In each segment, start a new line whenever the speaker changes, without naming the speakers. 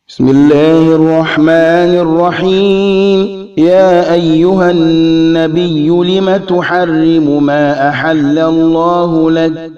بسم الله الرحمن الرحيم. يا أيها النبي لم تحرم ما أحل الله لك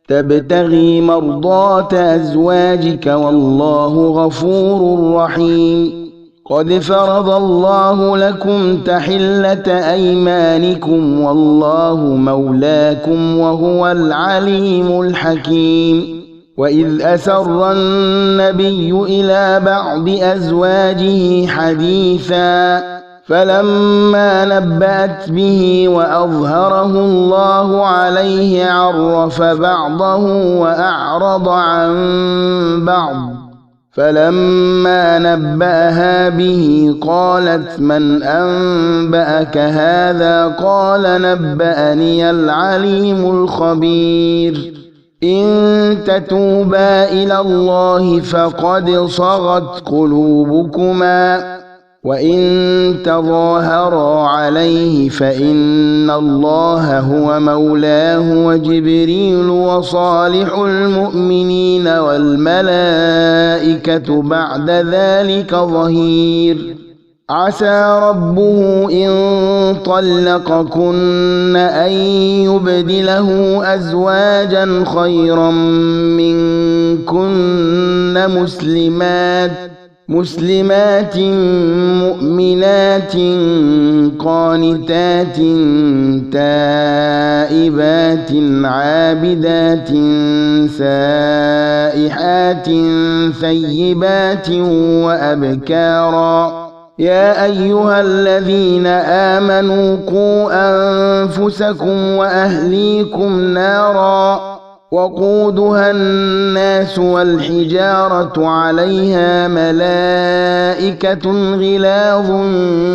تبتغي مرضات أزواجك والله غفور رحيم. قد فرض الله لكم تحلة أيمانكم والله مولاكم وهو العليم الحكيم. وإذ أسر النبي إلى بعض أزواجه حديثا فلما نبأت به وأظهره الله عليه عرف بعضه وأعرض عن بعض فلما نبأها به قالت من أنبأك هذا قال نبأني العليم الخبير. إن تتوبا إلى الله فقد صغت قلوبكما وإن تظاهرا عليه فإن الله هو مولاه وجبريل وصالح المؤمنين والملائكة بعد ذلك ظهير. عسى ربه إن طلقكن أن يبدله أزواجا خيرا منكن مسلمات مؤمنات قانتات تائبات عابدات سائحات ثيبات وأبكارا. يا أيها الذين آمنوا قوا أنفسكم وأهليكم نارا وقودها الناس والحجارة عليها ملائكة غلاظ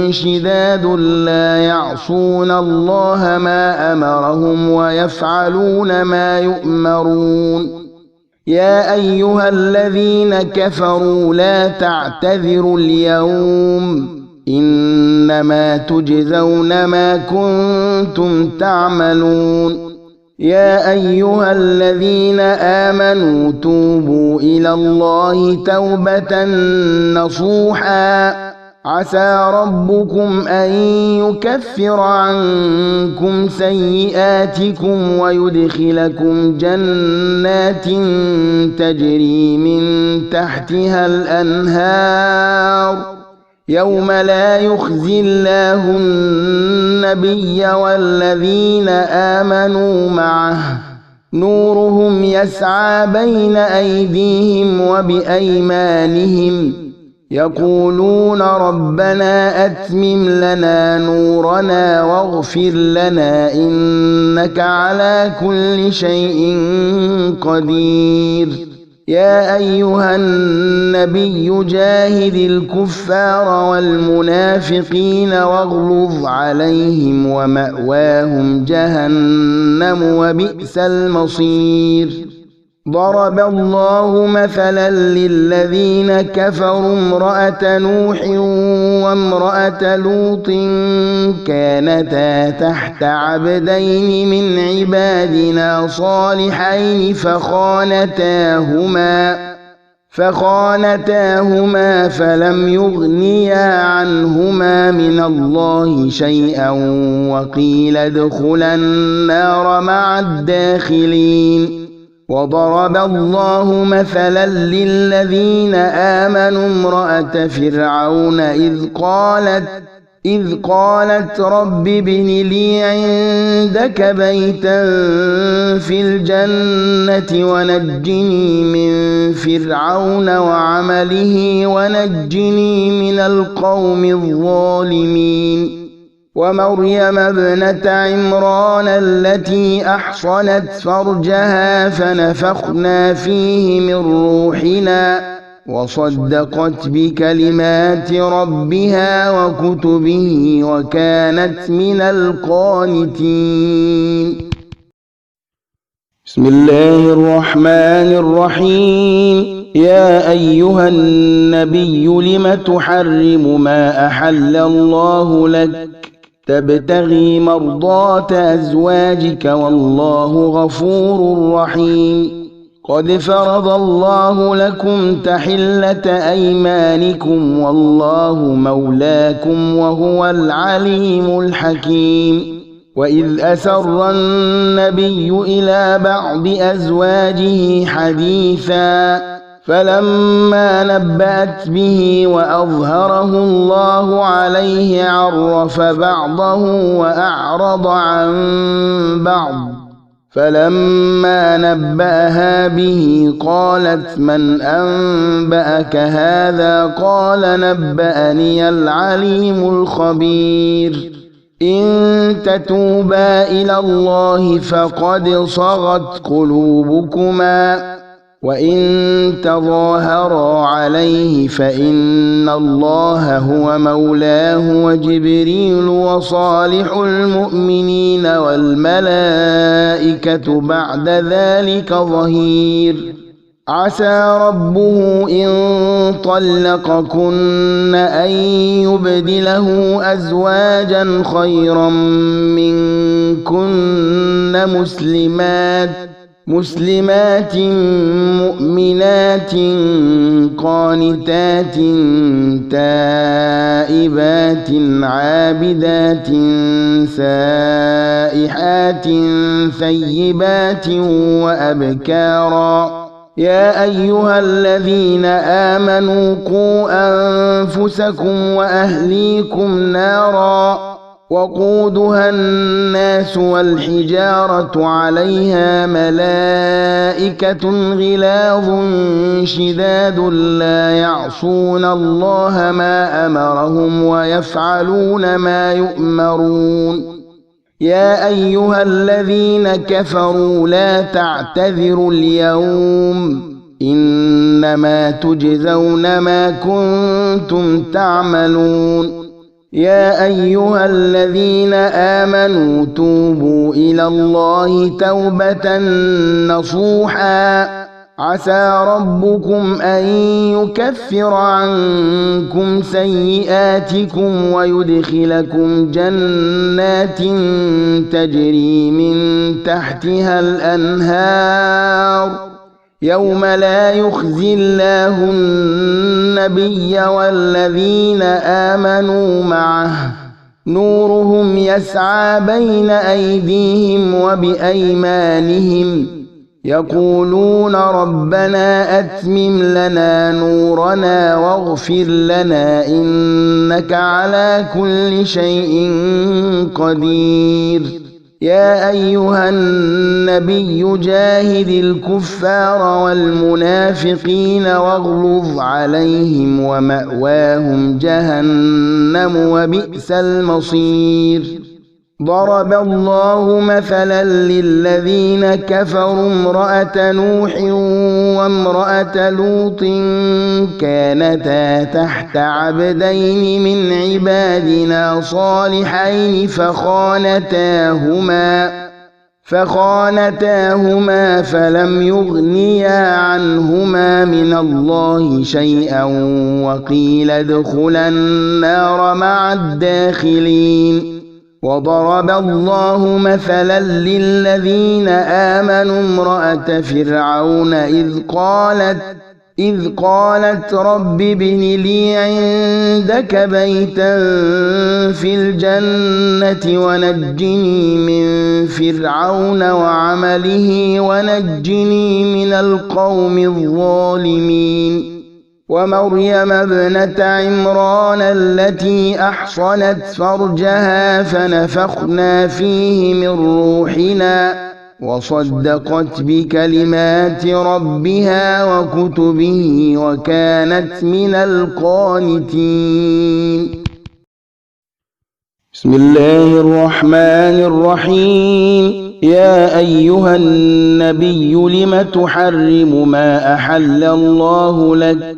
شداد لا يعصون الله ما أمرهم ويفعلون ما يؤمرون. يا أيها الذين كفروا لا تعتذروا اليوم إنما تجزون ما كنتم تعملون. يا أيها الذين آمنوا توبوا إلى الله توبة نصوحا عسى ربكم أن يكفر عنكم سيئاتكم ويدخلكم جنات تجري من تحتها الأنهار يوم لا يخزي الله النبي والذين آمنوا معه نورهم يسعى بين أيديهم وبأيمانهم يقولون ربنا أتمم لنا نورنا واغفر لنا إنك على كل شيء قدير. يا أيها النبي جاهد الكفار والمنافقين واغلظ عليهم ومأواهم جهنم وبئس المصير. ضرب الله مثلا للذين كفروا امرأة نوح وامرأة لوط كانتا تحت عبدين من عبادنا صالحين فخانتاهما فلم يغنيا عنهما من الله شيئا وقيل ادخلا النار مع الداخلين. وضرب الله مثلا للذين آمنوا امرأة فرعون إذ قالت رب ابن لي عندك بيتا في الجنة ونجني من فرعون وعمله ونجني من القوم الظالمين. ومريم ابنة عمران التي أحصنت فرجها فنفخنا فيه من روحنا وصدقت بكلمات ربها وكتبه وكانت من القانتين. بسم الله الرحمن الرحيم. يا أيها النبي لم تحرم ما أحل الله لك تبتغي مرضات أزواجك والله غفور رحيم. قد فرض الله لكم تحلة أيمانكم والله مولاكم وهو العليم الحكيم. وإذ أسر النبي إلى بعض أزواجه حديثا فلما نبأت به وأظهره الله عليه عرف بعضه وأعرض عن بعض، فلما نبأها به قالت من أنبأك هذا؟ قال نبأني العليم الخبير. إن تتوبا إلى الله فقد صغت قلوبكما، وإن تظاهرا عليه فإن الله هو مولاه وجبريل وصالح المؤمنين والملائكة بعد ذلك ظهير. عسى ربه إن طلقكن أن يبدله أزواجا خيرا منكن مسلمات مؤمنات قانتات تائبات عابدات سائحات ثيبات وأبكارا. يا أيها الذين آمنوا قوا أنفسكم وأهليكم نارا وقودها الناس والحجارة عليها ملائكة غلاظ شداد لا يعصون الله ما أمرهم ويفعلون ما يؤمرون. يا أيها الذين كفروا لا تعتذروا اليوم إنما تجزون ما كنتم تعملون. يا أيها الذين آمنوا توبوا إلى الله توبة نصوحا عسى ربكم أن يكفر عنكم سيئاتكم ويدخلكم جنات تجري من تحتها الأنهار يوم لا يخزي الله النبي والذين آمنوا معه نورهم يسعى بين أيديهم وبأيمانهم يقولون ربنا أتمم لنا نورنا واغفر لنا إنك على كل شيء قدير. يا أيها النبي جاهد الكفار والمنافقين واغلظ عليهم ومأواهم جهنم وبئس المصير. ضرب الله مثلا للذين كفروا امرأة نوح وامرأة لوط كانتا تحت عبدين من عبادنا صالحين فخانتاهما فلم يغنيا عنهما من الله شيئا وقيل ادخلا النار مع الداخلين. وضرب الله مثلا للذين آمنوا امرأة فرعون إذ قالت رب ابن لي عندك بيتا في الجنة ونجني من فرعون وعمله ونجني من القوم الظالمين. ومريم ابنة عمران التي أحصنت فرجها فنفخنا فيه من روحنا وصدقت بكلمات ربها وكتبه وكانت من القانتين. بسم الله الرحمن الرحيم. يا أيها النبي لم تحرم ما أحل الله لك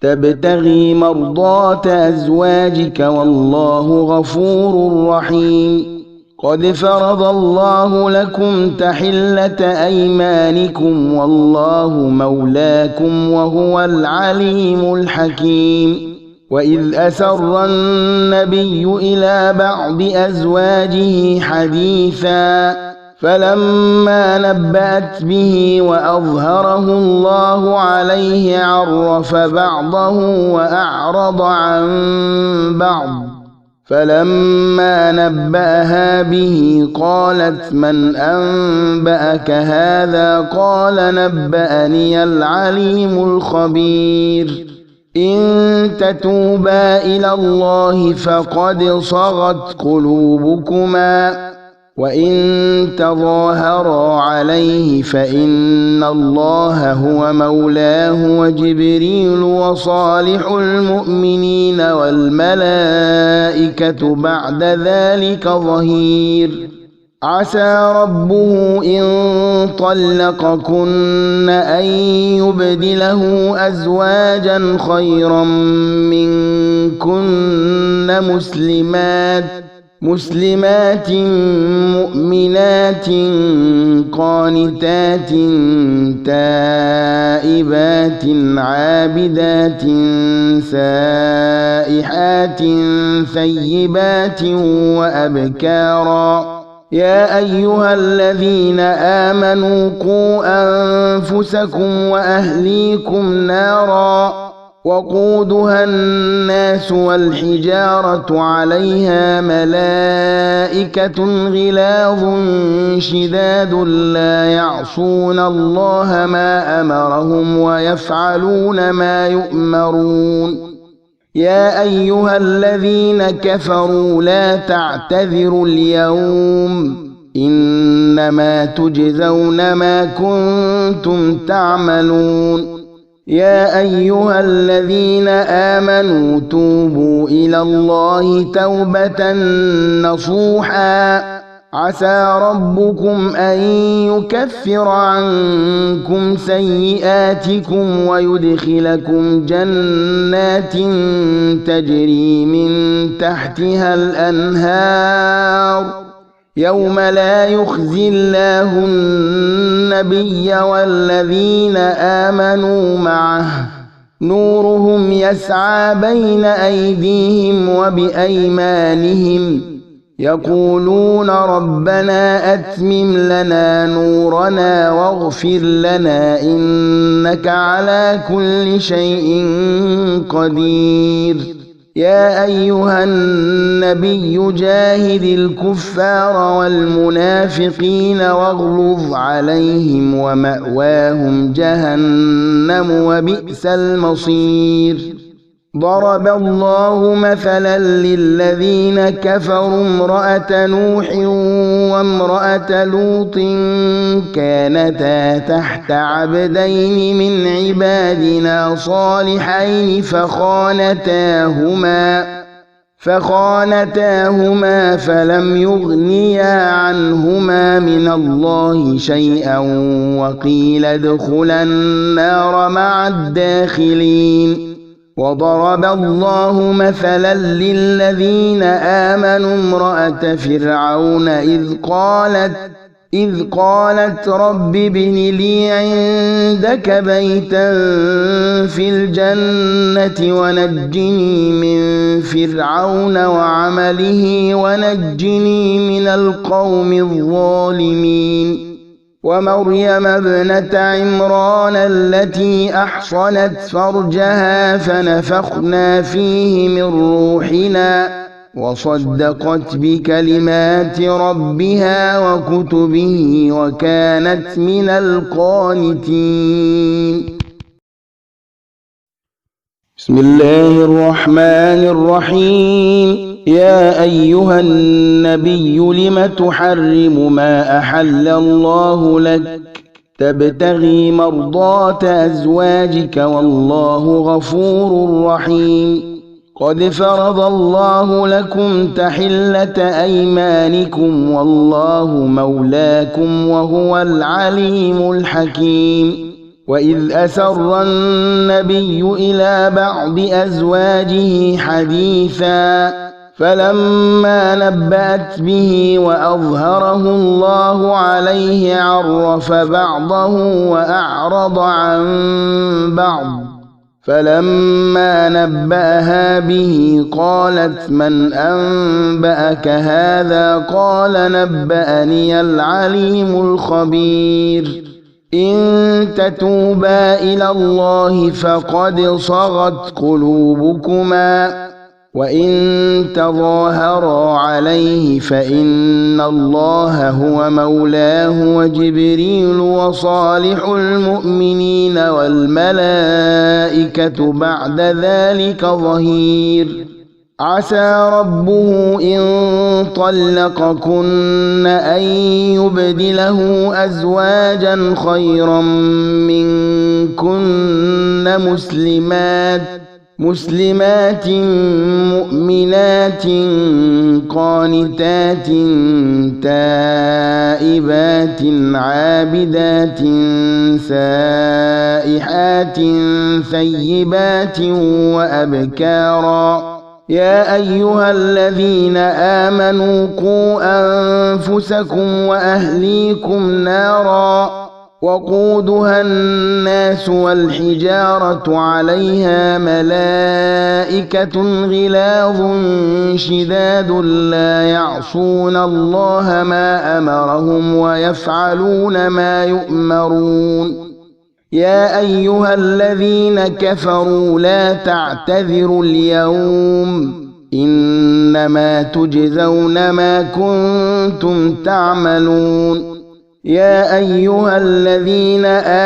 تبتغي مرضات أزواجك والله غفور رحيم. قد فرض الله لكم تحلة أيمانكم والله مولاكم وهو العليم الحكيم. وإذ أسر النبي إلى بعض أزواجه حديثا فلما نبأت به وأظهره الله عليه عرف بعضه وأعرض عن بعض. فلما نبأها به قالت من أنبأك هذا؟ قال نبأني العليم الخبير. إن تتوبا إلى الله فقد صغت قلوبكما، وإن تظاهرا عليه فإن الله هو مولاه وجبريل وصالح المؤمنين والملائكة بعد ذلك ظهير. عسى ربه إن طلقكن أن يبدله أزواجا خيرا منكن مسلمات مؤمنات قانتات تائبات عابدات سائحات ثيبات وأبكارا. يا أيها الذين آمنوا قوا أنفسكم وأهليكم نارا وقودها الناس والحجارة عليها ملائكة غلاظ شداد لا يعصون الله ما أمرهم ويفعلون ما يؤمرون. يا أيها الذين كفروا لا تعتذروا اليوم، إنما تجزون ما كنتم تعملون. يا أيها الذين آمنوا توبوا إلى الله توبة نصوحا عسى ربكم أن يكفر عنكم سيئاتكم ويدخلكم جنات تجري من تحتها الأنهار يوم لا يخزي الله النبي والذين آمنوا معه نورهم يسعى بين أيديهم وبأيمانهم يقولون ربنا أتمم لنا نورنا واغفر لنا إنك على كل شيء قدير. يا أيها النبي جاهد الكفار والمنافقين واغلظ عليهم ومأواهم جهنم وبئس المصير. ضرب الله مثلا للذين كفروا امرأة نوح وامرأة لوط كانتا تحت عبدين من عبادنا صالحين فخانتاهما فلم يغنيا عنهما من الله شيئا وقيل ادخلا النار مع الداخلين. وضرب الله مثلا للذين آمنوا امرأة فرعون إذ قالت رب ابن لي عندك بيتا في الجنة ونجني من فرعون وعمله ونجني من القوم الظالمين. ومريم ابنة عمران التي أحصنت فرجها فنفخنا فيه من روحنا وصدقت بكلمات ربها وكتبه وكانت من القانتين. بسم الله الرحمن الرحيم. يا أيها النبي لم تحرم ما أحل الله لك تبتغي مرضات أزواجك والله غفور رحيم. قد فرض الله لكم تحلة أيمانكم والله مولاكم وهو العليم الحكيم. وإذ أسر النبي إلى بعض أزواجه حديثا فلما نبأت به وأظهره الله عليه عرف بعضه وأعرض عن بعض. فلما نبأها به قالت من أنبأك هذا؟ قال نبأني العليم الخبير. إن تتوبا إلى الله فقد صغت قلوبكما، وإن تظاهرا عليه فإن الله هو مولاه وجبريل وصالح المؤمنين والملائكة بعد ذلك ظهير. عسى ربه إن طلقكن أن يبدله أزواجا خيرا منكن مسلمات مؤمنات قانتات تائبات عابدات سائحات ثيبات وأبكارا. يا أيها الذين آمنوا قوا أنفسكم وأهليكم نارا وقودها الناس والحجارة عليها ملائكة غلاظ شداد لا يعصون الله ما أمرهم ويفعلون ما يؤمرون. يا أيها الذين كفروا لا تعتذروا اليوم، إنما تجزون ما كنتم تعملون. يا أيها الذين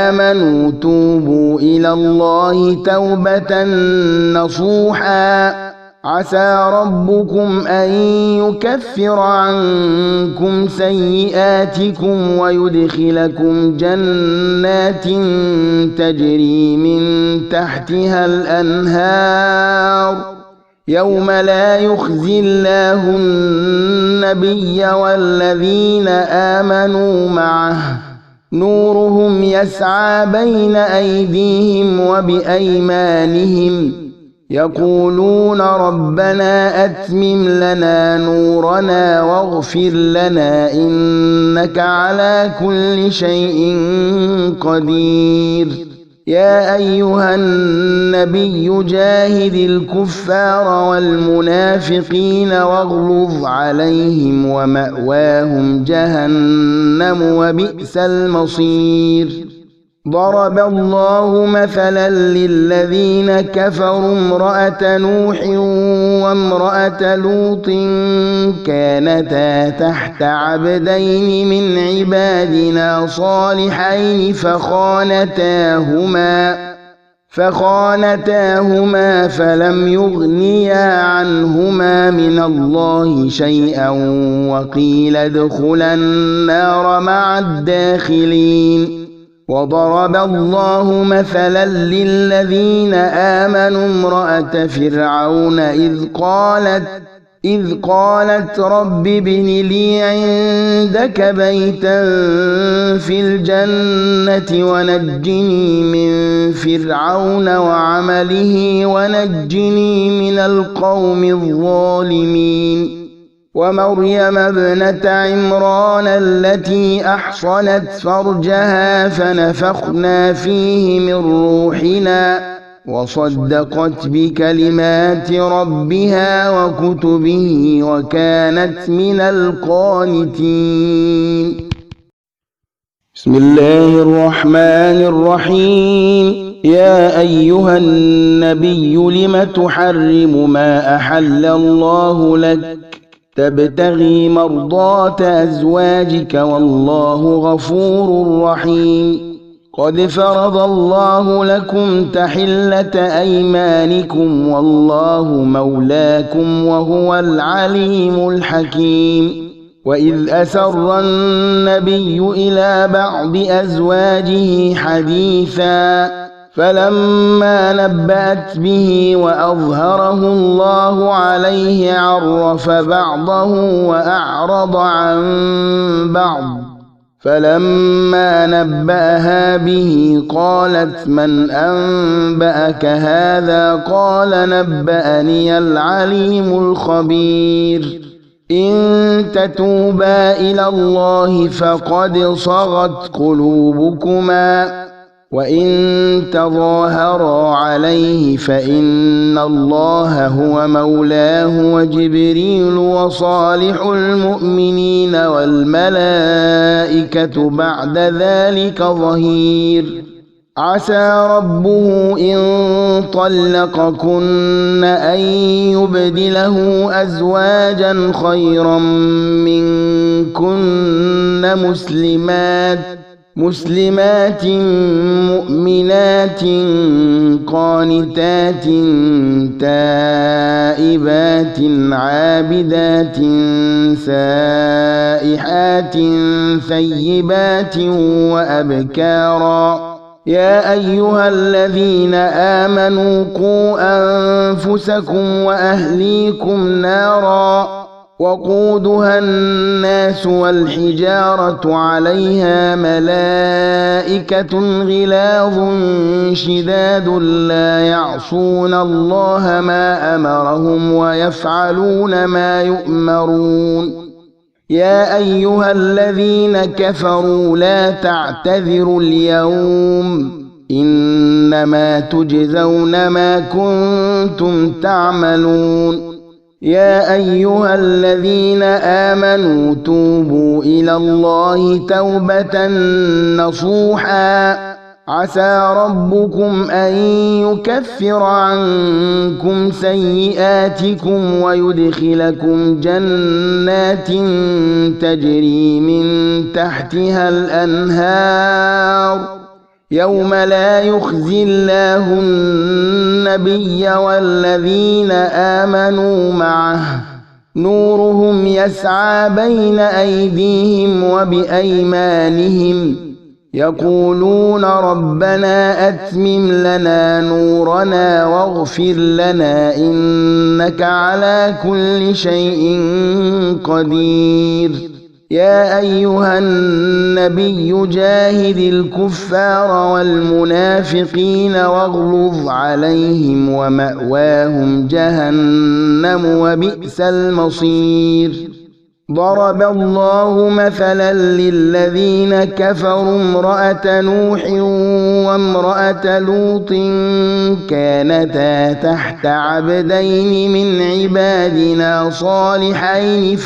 آمنوا توبوا إلى الله توبة نصوحا عسى ربكم أن يكفر عنكم سيئاتكم ويدخلكم جنات تجري من تحتها الأنهار يوم لا يخزي الله النبي والذين آمنوا معه نورهم يسعى بين أيديهم وبأيمانهم يقولون ربنا أتمم لنا نورنا واغفر لنا إنك على كل شيء قدير. يا أيها النبي جاهد الكفار والمنافقين واغلظ عليهم ومأواهم جهنم وبئس المصير. ضرب الله مثلا للذين كفروا امرأة نوح وامرأة لوط كانتا تحت عبدين من عبادنا صالحين فخانتاهما فلم يغنيا عنهما من الله شيئا وقيل ادخلا النار مع الداخلين. وضرب الله مثلا للذين آمنوا امرأة فرعون إذ قالت رب ابن لي عندك بيتا في الجنة ونجني من فرعون وعمله ونجني من القوم الظالمين. ومريم ابنة عمران التي أحصنت فرجها فنفخنا فيه من روحنا وصدقت بكلمات ربها وكتبه وكانت من القانتين. بسم الله الرحمن الرحيم. يا أيها النبي لم تحرم ما أحل الله لك تبتغي مرضات أزواجك والله غفور رحيم. قد فرض الله لكم تحلة أيمانكم والله مولاكم وهو العليم الحكيم. وإذ أسر النبي إلى بعض أزواجه حديثا فلما نبأت به وأظهره الله عليه عرف بعضه وأعرض عن بعض. فلما نبأها به قالت من أنبأك هذا؟ قال نبأني العليم الخبير. إن تتوبا إلى الله فقد صغت قلوبكما، وإن تظاهرا عليه فإن الله هو مولاه وجبريل وصالح المؤمنين والملائكة بعد ذلك ظهير. عسى ربه إن طلقكن أن يبدله أزواجا خيرا منكن مسلمات مؤمنات قانتات تائبات عابدات سائحات ثيبات وأبكارا. يا أيها الذين آمنوا قوا أنفسكم وأهليكم نارا وقودها الناس والحجارة عليها ملائكة غلاظ شداد لا يعصون الله ما أمرهم ويفعلون ما يؤمرون. يا أيها الذين كفروا لا تعتذروا اليوم إنما تجزون ما كنتم تعملون. يا أيها الذين آمنوا توبوا إلى الله توبة نصوحا عسى ربكم أن يكفر عنكم سيئاتكم ويدخلكم جنات تجري من تحتها الأنهار يوم لا يخزي الله النبي والذين آمنوا معه نورهم يسعى بين أيديهم وبأيمانهم يقولون ربنا أتمم لنا نورنا واغفر لنا إنك على كل شيء قدير. يا أيها النبي جاهد الكفار والمنافقين واغلظ عليهم ومأواهم جهنم وبئس المصير. ضرب الله مثلا للذين كفروا امرأة نوح وامرأة لوط كانتا تحت عبدين من عبادنا صالحين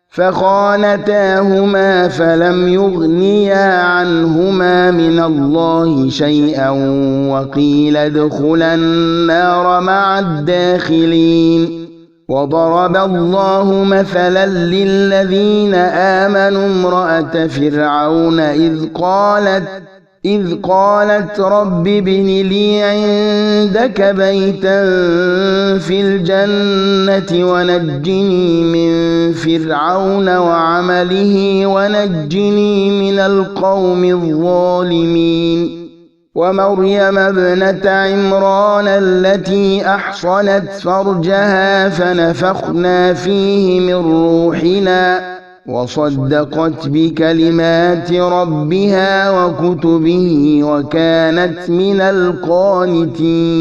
فخانتاهما فلم يغنيا عنهما من الله شيئا وقيل ادخلا النار مع الداخلين. وضرب الله مثلا للذين آمنوا امرأة فرعون إذ قالت رب ابن لي عندك بيتا في الجنة ونجني من فرعون وعمله ونجني من القوم الظالمين. ومريم ابنة عمران التي أحصنت فرجها فنفخنا فيه من روحنا وصدقت بكلمات ربها وكتبه وكانت من القانتين.